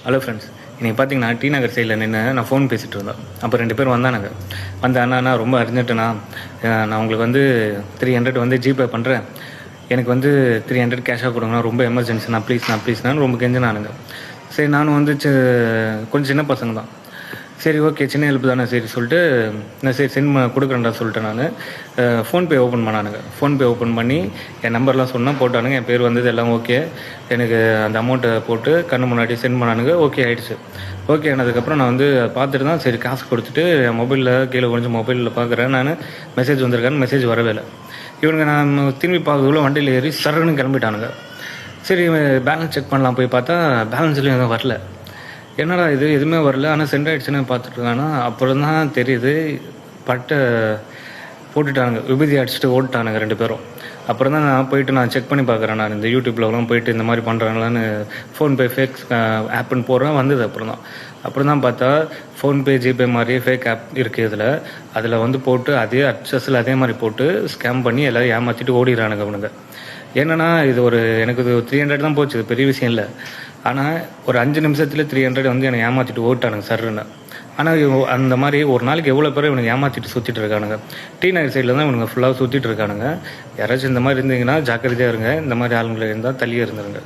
Hello friends, இன்றைக்கி பார்த்தீங்கன்னா D நகர் சைடில் நின்று நான் ஃபோன் பேசிகிட்டு இருந்தேன். அப்போ 2 பேர் வந்தானுங்க. அண்ணா ரொம்ப அர்ஜென்ட்டுண்ணா, நான் உங்களுக்கு வந்து 300 வந்து ஜிபே பண்ணுறேன், எனக்கு வந்து 300 கேஷாக கொடுங்கண்ணா, ரொம்ப எமர்ஜென்சிண்ணா, ப்ளீஸ்ண்ணா ரொம்ப கெஞ்சினானுங்க. சரி, நானும் வந்து கொஞ்சம் சின்ன பசங்க தான். சரி, ஓகே, சின்ன ஹெல்ப் தானே, சரி சொல்லிட்டு நான் சரி கொடுக்குறேன்டா சொல்லிட்டு நான் ஃபோன்பே ஓப்பன் பண்ணானுங்க. ஃபோன்பே ஓப்பன் பண்ணி என் நம்பர்லாம் சொன்னால் போட்டானுங்க. என் பேர் வந்தது எல்லாம் ஓகே. எனக்கு அந்த அமௌண்ட்டை போட்டு கண்ணு முன்னாடி சென்ட் பண்ணானுங்க. ஓகே ஆகிடுச்சு. ஓகே ஆனதுக்கப்புறம் நான் வந்து பார்த்துட்டு தான் சரி காசு கொடுத்துட்டு என் மொபைலில் கீழே கொஞ்சம் மொபைலில் பார்க்குறேன். நான் மெசேஜ் வந்திருக்கான்னு மெசேஜ் வரவே இல்லை. இவனுங்க நான் திரும்பி பார்க்கக்குள்ள வண்டியில் ஏறி சரன்னு கிளம்பிட்டானுங்க. சரி, பேலன்ஸ் செக் பண்ணலாம் போய் பார்த்தா பேலன்ஸ்லையும் எதுவும் வரல. என்னடா இது எதுவுமே வரல, ஆனால் சென்ட் ஆகிடுச்சுன்னு பார்த்துட்ருக்கானா. அப்புறம் தான் தெரியுது பட்டை போட்டுட்டானுங்க, விபூதி அடிச்சுட்டு ஓடிட்டானுங்க 2 பேரும். அப்புறம் தான் நான் போயிட்டு நான் செக் பண்ணி பார்க்குறேன். நான் இந்த யூடியூப்லலாம் போயிட்டு இந்த மாதிரி பண்ணுறாங்களான்னு ஃபோன்பே ஃபேக் ஆப்புன்னு போடுறேன், வந்தது. அப்புறம் தான் பார்த்தா ஃபோன்பே ஜிபே மாதிரியே ஃபேக் ஆப் இருக்குது. அதில் வந்து போட்டு அதே அட்ரஸில் அதே மாதிரி போட்டு ஸ்கேம் பண்ணி எல்லோரும் ஏமாற்றிட்டு ஓடிடுறானுங்க அவனுங்க. என்னென்னா இது எனக்கு இது 300 தான் போச்சு, இது பெரிய விஷயம் இல்லை. ஆனால் ஒரு 5 நிமிஷத்தில் 300 வந்து என்னை ஏமாற்றிட்டு ஓட்டானுங்க சர்ன்னு. ஆனால் அந்த மாதிரி ஒரு நாளைக்கு எவ்வளோ பேர் இவனுக்கு ஏமாற்றிட்டு சுற்றிட்டு இருக்கானுங்க. டி நகர் சைடில் தான் இவனுங்க ஃபுல்லாக சுற்றிட்டு இருக்கானுங்க. யாராச்சும் இந்த மாதிரி இருந்தீங்கன்னா ஜாக்கிரதையாக இருங்க. இந்த மாதிரி ஆளுங்களை இருந்தால் தள்ளியே இருந்துருங்க.